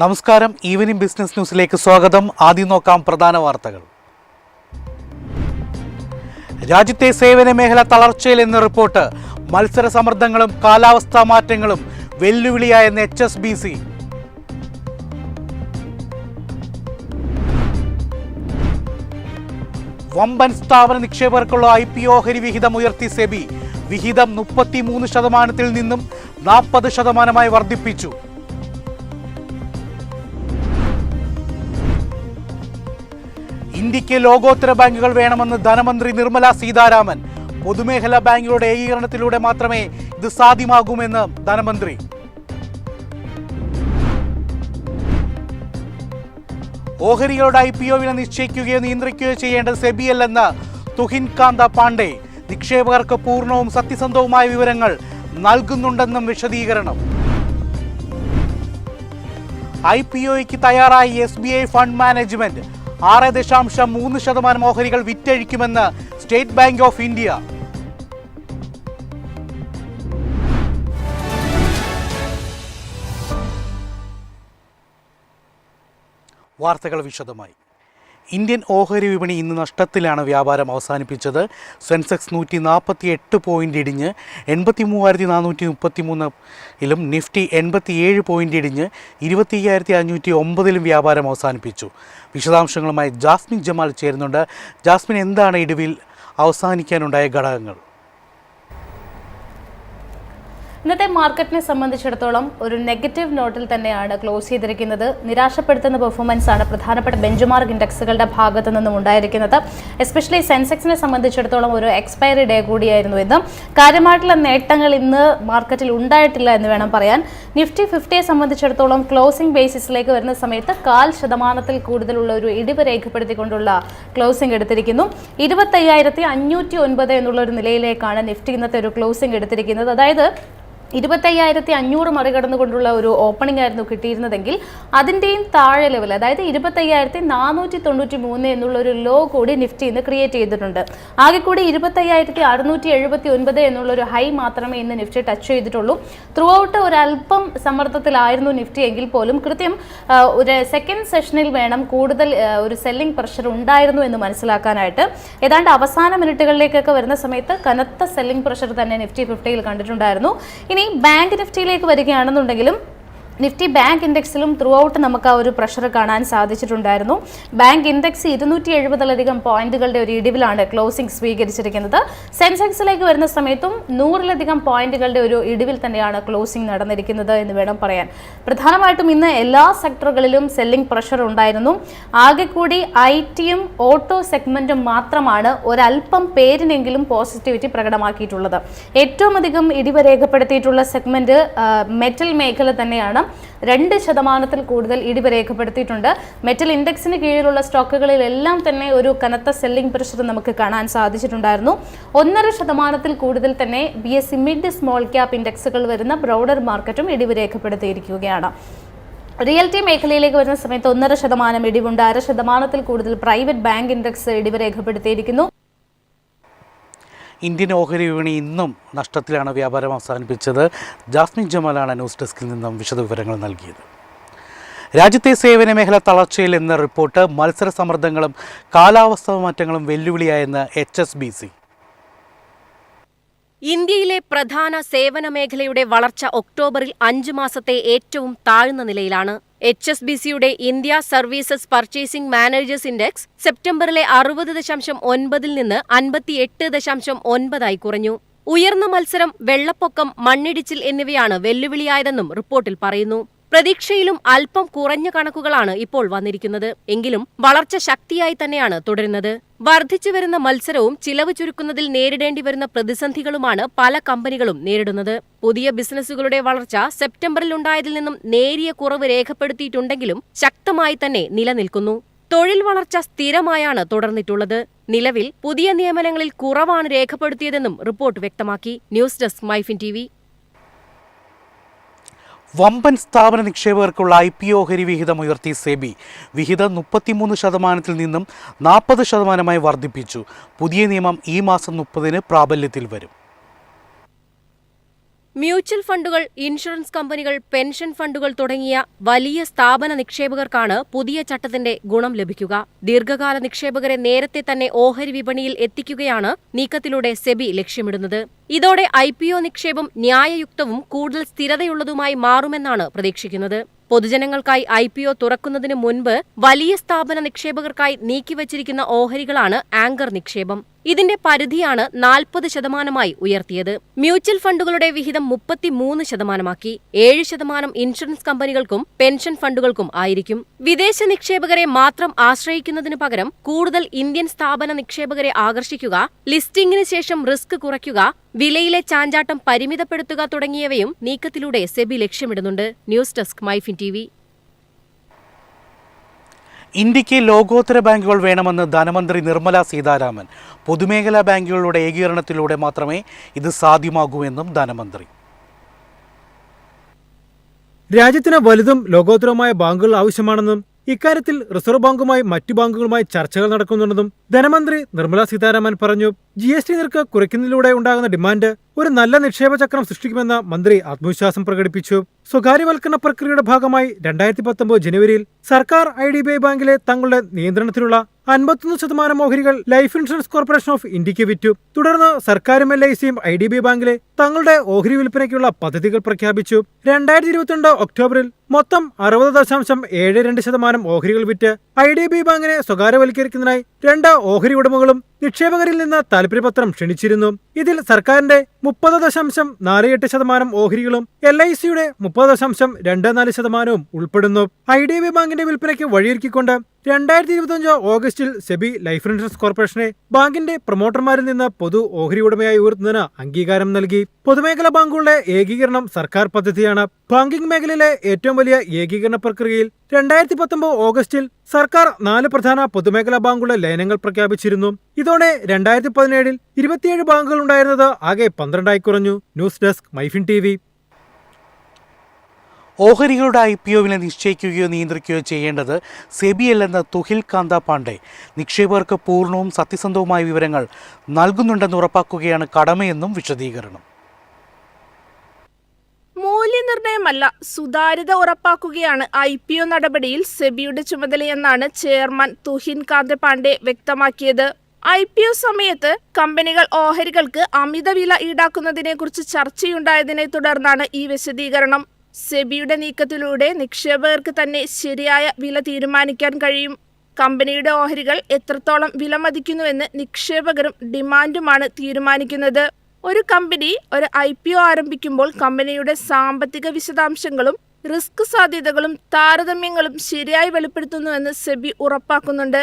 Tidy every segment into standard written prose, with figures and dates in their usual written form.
നമസ്കാരം, evening business ന്യൂസിലേക്ക് സ്വാഗതം. ആദ്യം നോക്കാം പ്രധാന വാർത്തകൾ. രാജ്യത്തെ സേവന മേഖല തളർച്ചയിൽ എന്ന റിപ്പോർട്ട്. മത്സര സമ്മർദ്ദങ്ങളും കാലാവസ്ഥാ മാറ്റങ്ങളും വെല്ലുവിളിയായെന്ന് HSBC. വമ്പൻ സ്ഥാപന നിക്ഷേപകർക്കുള്ള IPO ഓഹരി വിഹിതം ഉയർത്തി സെബി. വിഹിതം 33% നിന്നും 40% വർദ്ധിപ്പിച്ചു. ഇന്ത്യക്ക് ലോകോത്തര ബാങ്കുകൾ വേണമെന്ന് ധനമന്ത്രി നിർമ്മല സീതാരാമൻ. പൊതുമേഖലാ ബാങ്കുകളുടെ ഏകീകരണത്തിലൂടെ മാത്രമേ ഇത് സാധ്യമാകൂമെന്ന് ധനമന്ത്രി. ഓഹരികളുടെ IPO വില നിശ്ചയിക്കുകയോ നിയന്ത്രിക്കുകയോ ചെയ്യേണ്ടത് സെബിയല്ലെന്ന് തുഹിൻ കാന്ത പാണ്ഡെ. നിക്ഷേപകർക്ക് പൂർണ്ണവും സത്യസന്ധവുമായ വിവരങ്ങൾ നൽകുന്നുണ്ടെന്നും വിശദീകരണം. IPOയ്ക്ക് തയ്യാറായി SBI ഫണ്ട് മാനേജ്മെന്റ്. 6.3% ഓഹരികൾ വിറ്റഴിക്കുമെന്ന് സ്റ്റേറ്റ് ബാങ്ക് ഓഫ് ഇന്ത്യ. വാർത്തകൾ വിശദമായി. ഇന്ത്യൻ ഓഹരി വിപണി ഇന്ന് നഷ്ടത്തിലാണ് വ്യാപാരം അവസാനിപ്പിച്ചത്. സെൻസെക്സ് 148 പോയിന്റ് ഇടിഞ്ഞ് 83,433-ലും നിഫ്റ്റി 87 പോയിന്റ് ഇടിഞ്ഞ് 25,509-ലും വ്യാപാരം അവസാനിപ്പിച്ചു. വിശദാംശങ്ങളുമായി ജാസ്മിൻ ജമാൽ ചേരുന്നുണ്ട്. ജാസ്മിൻ, എന്താണ് ഇടിവിൽ അവസാനിക്കാനുണ്ടായ ഘടകങ്ങൾ? ഇന്നത്തെ മാർക്കറ്റിനെ സംബന്ധിച്ചിടത്തോളം ഒരു നെഗറ്റീവ് നോട്ടിൽ തന്നെയാണ് ക്ലോസ് ചെയ്തിരിക്കുന്നത്. നിരാശപ്പെടുത്തുന്ന പെർഫോമൻസ് ആണ് പ്രധാനപ്പെട്ട ബെഞ്ച് ഇൻഡെക്സുകളുടെ ഭാഗത്തു നിന്നും ഉണ്ടായിരിക്കുന്നത്. എസ്പെഷ്യലി സെൻസെക്സിനെ സംബന്ധിച്ചിടത്തോളം ഒരു എക്സ്പയറി ഡേ കൂടിയായിരുന്നു ഇത്. കാര്യമായിട്ടുള്ള നേട്ടങ്ങൾ ഇന്ന് മാർക്കറ്റിൽ ഉണ്ടായിട്ടില്ല എന്ന് വേണം പറയാൻ. നിഫ്റ്റി 50യെ സംബന്ധിച്ചിടത്തോളം ക്ലോസിംഗ് ബേസിസിലേക്ക് വരുന്ന സമയത്ത് 0.5% കൂടുതലുള്ള ഒരു ഇടിവ് രേഖപ്പെടുത്തിക്കൊണ്ടുള്ള ക്ലോസിംഗ് എടുത്തിരിക്കുന്നു. 25,509 എന്നുള്ള ഒരു നിലയിലേക്കാണ് നിഫ്റ്റി ഇന്നത്തെ ഒരു ക്ലോസിംഗ് എടുത്തിരിക്കുന്നത്. അതായത് 25,500 മറികടന്നുകൊണ്ടുള്ള ഒരു ഓപ്പണിംഗ് ആയിരുന്നു കിട്ടിയിരുന്നതെങ്കിൽ അതിൻ്റെയും താഴെ ലെവൽ, അതായത് 25,493 എന്നുള്ള ഒരു ലോ കൂടി നിഫ്റ്റി ഇന്ന് ക്രിയേറ്റ് ചെയ്തിട്ടുണ്ട്. ആകെ കൂടി 25,679 എന്നുള്ള ഒരു ഹൈ മാത്രമേ ഇന്ന് നിഫ്റ്റി ടച്ച് ചെയ്തിട്ടുള്ളൂ. ത്രൂ ഔട്ട് ഒരല്പം സമ്മർദ്ദത്തിലായിരുന്നു നിഫ്റ്റി എങ്കിൽ പോലും കൃത്യം ഒരു സെക്കൻഡ് സെഷനിൽ വേണം കൂടുതൽ ഒരു സെല്ലിംഗ് പ്രഷർ ഉണ്ടായിരുന്നു എന്ന് മനസ്സിലാക്കാനായിട്ട്. ഏതാണ്ട് അവസാന മിനിറ്റുകളിലേക്കൊക്കെ വരുന്ന സമയത്ത് കനത്ത സെല്ലിംഗ് പ്രഷർ തന്നെ നിഫ്റ്റി 50യിൽ കണ്ടിട്ടുണ്ടായിരുന്നു. ഇനി ബാങ്ക് നിഫ്റ്റിയിലേക്ക് വരികയാണെന്നുണ്ടെങ്കിലും നിഫ്റ്റി ബാങ്ക് ഇൻഡെക്സിലും ത്രൂ ഔട്ട് നമുക്ക് ആ ഒരു പ്രഷർ കാണാൻ സാധിച്ചിട്ടുണ്ടായിരുന്നു. ബാങ്ക് ഇൻഡെക്സ് 270-ലധികം പോയിന്റുകളുടെ ഒരു ഇടിവിലാണ് ക്ലോസിംഗ് സ്വീകരിച്ചിരിക്കുന്നത്. സെൻസെക്സിലേക്ക് വരുന്ന സമയത്തും 100-ലധികം പോയിന്റുകളുടെ ഒരു ഇടിവിൽ തന്നെയാണ് ക്ലോസിംഗ് നടന്നിരിക്കുന്നത് എന്ന് വേണം പറയാൻ. പ്രധാനമായിട്ടും ഇന്ന് എല്ലാ സെക്ടറുകളിലും സെല്ലിംഗ് പ്രഷർ ഉണ്ടായിരുന്നു. ആകെ കൂടി IT-യും ഓട്ടോ സെഗ്മെന്റും മാത്രമാണ് ഒരല്പം പേരിനെങ്കിലും പോസിറ്റിവിറ്റി പ്രകടമാക്കിയിട്ടുള്ളത്. ഏറ്റവും അധികം ഇടിവ് രേഖപ്പെടുത്തിയിട്ടുള്ള സെഗ്മെന്റ് മെറ്റൽ മേഖല തന്നെയാണ്. 2% കൂടുതൽ ഇടിവ് രേഖപ്പെടുത്തിയിട്ടുണ്ട്. മെറ്റൽ ഇൻഡെക്സിന് കീഴിലുള്ള സ്റ്റോക്കുകളിലെല്ലാം തന്നെ ഒരു കനത്ത സെല്ലിംഗ് പ്രഷർ നമുക്ക് കാണാൻ സാധിച്ചിട്ടുണ്ടായിരുന്നു. 1.5% കൂടുതൽ തന്നെ BSE മിഡ് സ്മോൾ ക്യാപ് ഇൻഡെക്സുകൾ വരുന്ന ബ്രോഡർ മാർക്കറ്റും ഇടിവ് രേഖപ്പെടുത്തിയിരിക്കുകയാണ്. റിയൽറ്റി മേഖലയിലേക്ക് വരുന്ന സമയത്ത് 1.5% ഇടിവുണ്ട്. 0.5% കൂടുതൽ പ്രൈവറ്റ് ബാങ്ക് ഇൻഡെക്സ് ഇടിവ് രേഖപ്പെടുത്തിയിരിക്കുന്നു. ഇന്ത്യൻ ഓഹരി വിപണി ഇന്നും നഷ്ടത്തിലാണ് വ്യാപാരം അവസാനിപ്പിച്ചത്. ജാസ്മിൻ ജമാലാണ് ന്യൂസ് ഡെസ്കിൽ നിന്നും വിശദവിവരങ്ങൾ നൽകിയത്. രാജ്യത്തെ സേവന മേഖല തളർച്ചയിൽ എന്ന റിപ്പോർട്ട്. മത്സര സമ്മർദ്ദങ്ങളും കാലാവസ്ഥാ മാറ്റങ്ങളും വെല്ലുവിളിയായെന്ന് HSBC. ഇന്ത്യയിലെ പ്രധാന സേവന മേഖലയുടെ വളർച്ച ഒക്ടോബറിൽ 5 മാസത്തെ ഏറ്റവും താഴ്ന്ന നിലയിലാണ്. HSBCയുടെ India services purchasing managers index സെപ്റ്റംബറിലെ 60.9 നിന്ന് 58.9 കുറഞ്ഞു. ഉയർന്ന മത്സരം, വെള്ളപ്പൊക്കം, മണ്ണിടിച്ചിൽ എന്നിവയാണ് വെല്ലുവിളിയായതെന്നും റിപ്പോർട്ടിൽ പറയുന്നു. പ്രതീക്ഷയിലും അല്പം കുറഞ്ഞ കണക്കുകളാണ് ഇപ്പോൾ വന്നിരിക്കുന്നത്. എങ്കിലും വളർച്ച ശക്തിയായി തന്നെയാണ് തുടരുന്നത്. വർദ്ധിച്ചുവരുന്ന മത്സരവും ചിലവ് ചുരുക്കുന്നതിൽ നേരിടേണ്ടി വരുന്ന പ്രതിസന്ധികളുമാണ് പല കമ്പനികളും നേരിടുന്നത്. പുതിയ ബിസിനസ്സുകളുടെ വളർച്ച സെപ്റ്റംബറിൽ ഉണ്ടായതിൽ നിന്നും നേരിയ കുറവ് രേഖപ്പെടുത്തിയിട്ടുണ്ടെങ്കിലും ശക്തമായി തന്നെ നിലനിൽക്കുന്നു. തൊഴിൽ വളർച്ച സ്ഥിരമായാണ് തുടർന്നിട്ടുള്ളത്. നിലവിൽ പുതിയ നിയമനങ്ങളിൽ കുറവാണ് രേഖപ്പെടുത്തിയതെന്നും റിപ്പോർട്ട് വ്യക്തമാക്കി. News desk MyFin TV. വമ്പൻ സ്ഥാപന നിക്ഷേപകർക്കുള്ള IPO ഓഹരി വിഹിതം ഉയർത്തി സെബി. വിഹിതം 33% നിന്നും 40% വർദ്ധിപ്പിച്ചു. പുതിയ നിയമം ഈ മാസം 30-ന് പ്രാബല്യത്തിൽ വരും. മ്യൂച്വൽ ഫണ്ടുകൾ, ഇൻഷുറൻസ് കമ്പനികൾ, പെൻഷൻ ഫണ്ടുകൾ തുടങ്ങിയ വലിയ സ്ഥാപന നിക്ഷേപകർക്കാണ് പുതിയ ചട്ടത്തിന്റെ ഗുണം ലഭിക്കുക. ദീർഘകാല നിക്ഷേപകരെ നേരത്തെ തന്നെ ഓഹരി വിപണിയിൽ എത്തിക്കുകയാണ് നീക്കത്തിലൂടെ സെബി ലക്ഷ്യമിടുന്നത്. ഇതോടെ IPO നിക്ഷേപം ന്യായയുക്തവും കൂടുതൽ സ്ഥിരതയുള്ളതുമായി മാറുമെന്നാണ് പ്രതീക്ഷിക്കുന്നത്. പൊതുജനങ്ങൾക്കായി IPO തുറക്കുന്നതിന് മുൻപ് വലിയ സ്ഥാപന നിക്ഷേപകർക്കായി നീക്കിവച്ചിരിക്കുന്ന ഓഹരികളാണ് ആങ്കർ നിക്ഷേപം. ഇതിന്റെ പരിധിയാണ് 40% ഉയർത്തിയത്. മ്യൂച്വൽ ഫണ്ടുകളുടെ വിഹിതം 33%. 7% ഇൻഷുറൻസ് കമ്പനികൾക്കും പെൻഷൻ ഫണ്ടുകൾക്കും ആയിരിക്കും. വിദേശ നിക്ഷേപകരെ മാത്രം ആശ്രയിക്കുന്നതിനു പകരം കൂടുതൽ ഇന്ത്യൻ സ്ഥാപന നിക്ഷേപകരെ ആകർഷിക്കുക, ലിസ്റ്റിംഗിന് ശേഷം റിസ്ക് കുറയ്ക്കുക, വിലയിലെ ചാഞ്ചാട്ടം പരിമിതപ്പെടുത്തുക തുടങ്ങിയവയും നീക്കത്തിലൂടെ സെബി ലക്ഷ്യമിടുന്നുണ്ട്. News desk MyFin TV. ഇന്ത്യക്ക് ലോകോത്തര ബാങ്കുകൾ വേണമെന്ന് ധനമന്ത്രി നിർമ്മല സീതാരാമൻ. പൊതുമേഖലാ ബാങ്കുകളുടെ ഏകീകരണത്തിലൂടെ മാത്രമേ ഇത് സാധ്യമാകൂ എന്നും ധനമന്ത്രി. രാജ്യത്തിന് വലുതും ലോകോത്തരവുമായ ബാങ്കുകൾ ആവശ്യമാണെന്നും ഇക്കാര്യത്തിൽ റിസർവ് ബാങ്കുമായി മറ്റു ബാങ്കുകളുമായി ചർച്ചകൾ നടക്കുന്നുണ്ടെന്നും ധനമന്ത്രി നിർമ്മല സീതാരാമൻ പറഞ്ഞു. GST നിരക്ക് കുറയ്ക്കുന്നതിലൂടെ ഉണ്ടാകുന്ന ഡിമാൻഡ് ഒരു നല്ല നിക്ഷേപ ചക്രം സൃഷ്ടിക്കുമെന്ന് മന്ത്രി ആത്മവിശ്വാസം പ്രകടിപ്പിച്ചു. സ്വകാര്യവൽക്കരണ പ്രക്രിയയുടെ ഭാഗമായി 2019 ജനുവരിയിൽ സർക്കാർ IDBI ബാങ്കിലെ തങ്ങളുടെ നിയന്ത്രണത്തിലുള്ള 51% ഓഹരികൾ ലൈഫ് ഇൻഷുറൻസ് കോർപ്പറേഷൻ ഓഫ് ഇന്ത്യക്ക് വിറ്റു. തുടർന്ന് സർക്കാരും LICയും IDBI ബാങ്കിലെ തങ്ങളുടെ ഓഹരി വിൽപ്പനയ്ക്കുള്ള പദ്ധതികൾ പ്രഖ്യാപിച്ചു. 2022 ഒക്ടോബറിൽ മൊത്തം 60.72% ഓഹരികൾ വിറ്റ് IDBI ബാങ്കിനെ സ്വകാര്യവൽക്കരിക്കുന്നതിനായി 2 ഓഹരി ഉടമകളും നിക്ഷേപകരിൽ നിന്ന് താൽപര്യപത്രം ക്ഷണിച്ചിരുന്നു. ഇതിൽ സർക്കാരിന്റെ 30.48% ഓഹരികളും LICയുടെ 30.24% ഉൾപ്പെടുന്നു. IDBI ബാങ്കിന്റെ വിൽപ്പനയ്ക്ക് വഴിയൊരുക്കിക്കൊണ്ട് 2025 ഓഗസ്റ്റിൽ സെബി ലൈഫ് ഇൻഷുറൻസ് കോർപ്പറേഷനെ ബാങ്കിന്റെ പ്രൊമോട്ടർമാരിൽ നിന്ന് പൊതു ഓഹരി ഉടമയായി ഉയർത്തുന്നതിന് അംഗീകാരം നൽകി. പൊതുമേഖലാ ബാങ്കുകളുടെ ഏകീകരണം സർക്കാർ പദ്ധതിയാണ്. ബാങ്കിംഗ് മേഖലയിലെ ഏറ്റവും വലിയ ഏകീകരണ പ്രക്രിയയിൽ 2019 ഓഗസ്റ്റിൽ സർക്കാർ 4 പ്രധാന പൊതുമേഖലാ ബാങ്കുകളുടെ ലയനങ്ങൾ പ്രഖ്യാപിച്ചിരുന്നു. ഇതോടെ 2017 27 ബാങ്കുകൾ ഉണ്ടായിരുന്നത് ആകെ 12 കുറഞ്ഞു. News desk MyFin TV. ഓഹരികളുടെ IPO വില നിശ്ചയിക്കുകയോ നിയന്ത്രിക്കുകയോ ചെയ്യേണ്ടത് സെബിയല്ലെന്ന് തുഹിൽ കാന്ത പാണ്ഡെ. നിക്ഷേപകർക്ക് പൂർണ്ണവും സത്യസന്ധവുമായ വിവരങ്ങൾ നൽകുന്നുണ്ടെന്ന് ഉറപ്പാക്കുകയാണ് കടമയെന്നും വിശദീകരണം. മൂല്യനിർണ്ണയമല്ല, സുതാര്യത ഉറപ്പാക്കുകയാണ് IPO നടപടിയിൽ സെബിയുടെ ചുമതലയെന്നാണ് ചെയർമാൻ തുഹിൻ കാന്ത പാണ്ഡെ വ്യക്തമാക്കിയത്. IPO സമയത്ത് കമ്പനികൾ ഓഹരികൾക്ക് അമിത വില ഈടാക്കുന്നതിനെക്കുറിച്ച് ചർച്ചയുണ്ടായതിനെ തുടർന്നാണ് ഈ വിശദീകരണം. സെബിയുടെ നീക്കത്തിലൂടെ നിക്ഷേപകർക്ക് തന്നെ ശരിയായ വില തീരുമാനിക്കാൻ കഴിയും. കമ്പനിയുടെ ഓഹരികൾ എത്രത്തോളം വിലമതിക്കുന്നുവെന്ന് നിക്ഷേപകരും ഡിമാൻഡുമാണ് തീരുമാനിക്കുന്നത്. ഒരു കമ്പനി ഒരു IPO ആരംഭിക്കുമ്പോൾ കമ്പനിയുടെ സാമ്പത്തിക വിശദാംശങ്ങളും റിസ്ക് സാധ്യതകളും താരതമ്യങ്ങളും ശരിയായി വെളിപ്പെടുത്തുന്നുവെന്ന് സെബി ഉറപ്പാക്കുന്നുണ്ട്.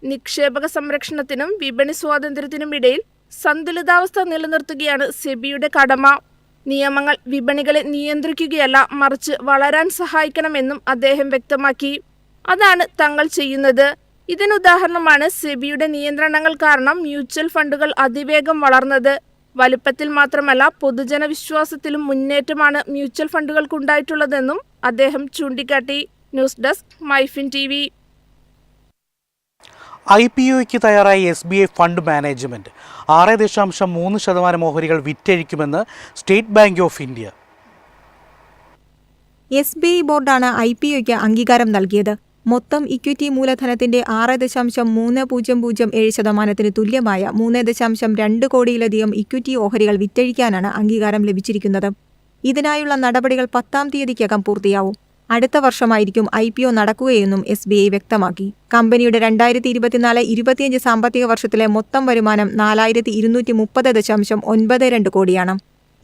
നിക്ഷേപക സംരക്ഷണത്തിനും വിപണി സ്വാതന്ത്ര്യത്തിനും ഇടയിൽ സന്തുലിതാവസ്ഥ നിലനിർത്തുകയാണ് സെബിയുടെ കടമ. നിയമങ്ങൾ വിപണികളെ നിയന്ത്രിക്കുകയല്ല, മറിച്ച് വളരാൻ സഹായിക്കണമെന്നും അദ്ദേഹം വ്യക്തമാക്കി. അതാണ് തങ്ങൾ ചെയ്യുന്നത്. ഇതിനുദാഹരണമാണ് സെബിയുടെ നിയന്ത്രണങ്ങൾ കാരണം മ്യൂച്വൽ ഫണ്ടുകൾ അതിവേഗം വളർന്നത്. വലുപ്പത്തിൽ മാത്രമല്ല, പൊതുജന വിശ്വാസത്തിലും മുന്നേറ്റമാണ് മ്യൂച്വൽ ഫണ്ടുകൾക്കുണ്ടായിട്ടുള്ളതെന്നും അദ്ദേഹം ചൂണ്ടിക്കാട്ടി. News desk MyFin TV. IPOയ്ക്ക് തയ്യാറായ SBI ഫണ്ട് മാനേജ്മെന്റ് 6.3% ഓഹരികൾ വിറ്റഴിക്കുമെന്ന് സ്റ്റേറ്റ് ബാങ്ക് ഓഫ് ഇന്ത്യ. SBI ബോർഡാണ് IPOയ്ക്ക് അംഗീകാരം നൽകിയത്. മൊത്തം ഇക്വിറ്റി മൂലധനത്തിന്റെ 6.3007% തുല്യമായ 3.2 കോടിയിലധികം ഇക്വിറ്റി ഓഹരികൾ വിറ്റഴിക്കാനാണ് അംഗീകാരം ലഭിച്ചിരിക്കുന്നത്. ഇതിനായുള്ള നടപടികൾ 10-ാം തീയതിക്കകം പൂർത്തിയാവും. അടുത്ത വർഷമായിരിക്കും IPO നടക്കുകയെന്നും SBI വ്യക്തമാക്കി. കമ്പനിയുടെ 2024-25 സാമ്പത്തിക വർഷത്തിലെ മൊത്തം വരുമാനം 4230.92 കോടിയാണ്.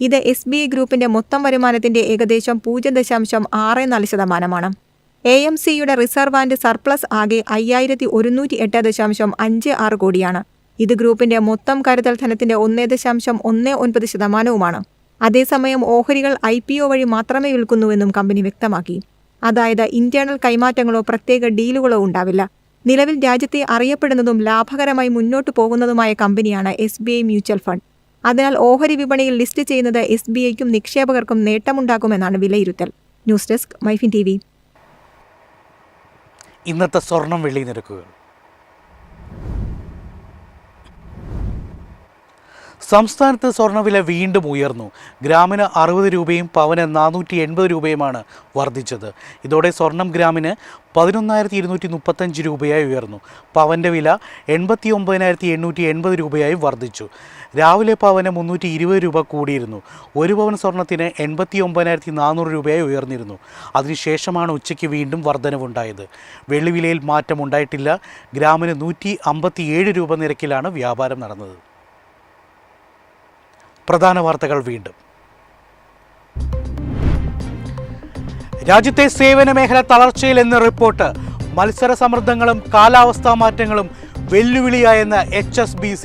ഇത് SBI ഗ്രൂപ്പിന്റെ മൊത്തം വരുമാനത്തിന്റെ ഏകദേശം 0.64%. AMCയുടെ റിസർവ് ആൻഡ് സർപ്ലസ് ആകെ 5108.56 കോടിയാണ്. ഇത് ഗ്രൂപ്പിന്റെ മൊത്തം കരുതൽ ധനത്തിന്റെ 1.19%. അതേസമയം ഓഹരികൾ IPO വഴി മാത്രമേ വിൽക്കുന്നുവെന്നും കമ്പനി വ്യക്തമാക്കി. അതായത് ഇന്റേണൽ കൈമാറ്റങ്ങളോ പ്രത്യേക ഡീലുകളോ ഉണ്ടാവില്ല. നിലവിൽ രാജ്യത്തെ അറിയപ്പെടുന്നതും ലാഭകരമായി മുന്നോട്ടു പോകുന്നതുമായ കമ്പനിയാണ് SBI മ്യൂച്വൽ ഫണ്ട്. അതിനാൽ ഓഹരി വിപണിയിൽ ലിസ്റ്റ് ചെയ്യുന്നത് SBIക്കും നിക്ഷേപകർക്കും നേട്ടമുണ്ടാക്കുമെന്നാണ് വിലയിരുത്തൽ. News desk MyFin TV. ഇന്നത്തെ സ്വർണം വെള്ളി നിരക്കുകൾ. സംസ്ഥാനത്ത് സ്വർണ്ണവില വീണ്ടും ഉയർന്നു. ഗ്രാമിന് 60 രൂപയും പവന് 480 രൂപയുമാണ് വർദ്ധിച്ചത്. ഇതോടെ സ്വർണം ഗ്രാമിന് 11,235 രൂപയായി ഉയർന്നു. പവൻ്റെ വില 89,880 രൂപയായി വർദ്ധിച്ചു. രാവിലെ പവന് 320 രൂപ കൂടിയിരുന്നു. ഒരു പവൻ സ്വർണത്തിന് 89,400 രൂപയായി ഉയർന്നിരുന്നു. അതിനുശേഷമാണ് ഉച്ചയ്ക്ക് വീണ്ടും വർധനവുണ്ടായത്. വെള്ളിവിലയിൽ മാറ്റമുണ്ടായിട്ടില്ല. ഗ്രാമിന് 157 രൂപ നിരക്കിലാണ് വ്യാപാരം നടന്നത്. പ്രധാന വാർത്തകൾ വീണ്ടും. രാജ്യത്തെ സേവന മേഖല തളർച്ചയിലെന്ന് റിപ്പോർട്ട്. മത്സര സമ്മർദ്ദങ്ങളും കാലാവസ്ഥാ മാറ്റങ്ങളും വെല്ലുവിളിയായെന്ന് HSBC.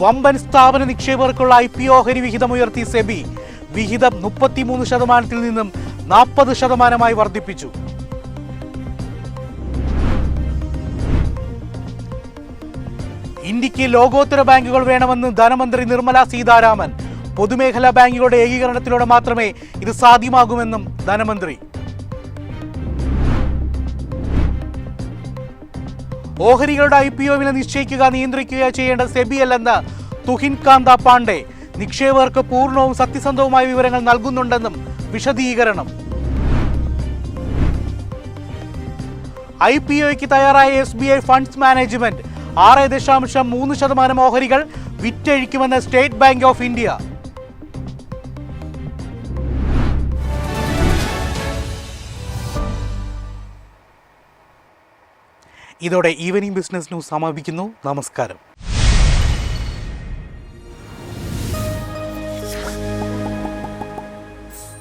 വമ്പൻ സ്ഥാപന നിക്ഷേപകർക്കുള്ള IPO ഓഹരി വിഹിതം ഉയർത്തി സെബി. വിഹിതം 33% നിന്നും 40% വർദ്ധിപ്പിച്ചു. ഇന്ത്യക്ക് ലോകോത്തര ബാങ്കുകൾ വേണമെന്ന് ധനമന്ത്രി നിർമ്മല സീതാരാമൻ. പൊതുമേഖലാ ബാങ്കുകളുടെ ഏകീകരണത്തിലൂടെ മാത്രമേ ഇത് സാധ്യമാകുമെന്നും ധനമന്ത്രി. ഓഹരികളുടെ IPO വില നിശ്ചയിക്കുക, നിയന്ത്രിക്കുക ചെയ്യേണ്ട സെബിയല്ലെന്ന് തുഹിൻ കാന്ത പാണ്ഡെ. നിക്ഷേപകർക്ക് പൂർണ്ണവും സത്യസന്ധവുമായ വിവരങ്ങൾ നൽകുന്നുണ്ടെന്നും വിശദീകരണം. IPOയ്ക്ക് തയ്യാറായ SBI ഫണ്ട്സ് മാനേജ്മെന്റ് 6.3% ഓഹരികൾ വിറ്റഴിക്കുമെന്ന് സ്റ്റേറ്റ് ബാങ്ക് ഓഫ് ഇന്ത്യ. ഇതോടെ ഈവനിംഗ് ബിസിനസ് ന്യൂസ് സമാപിക്കുന്നു. നമസ്കാരം.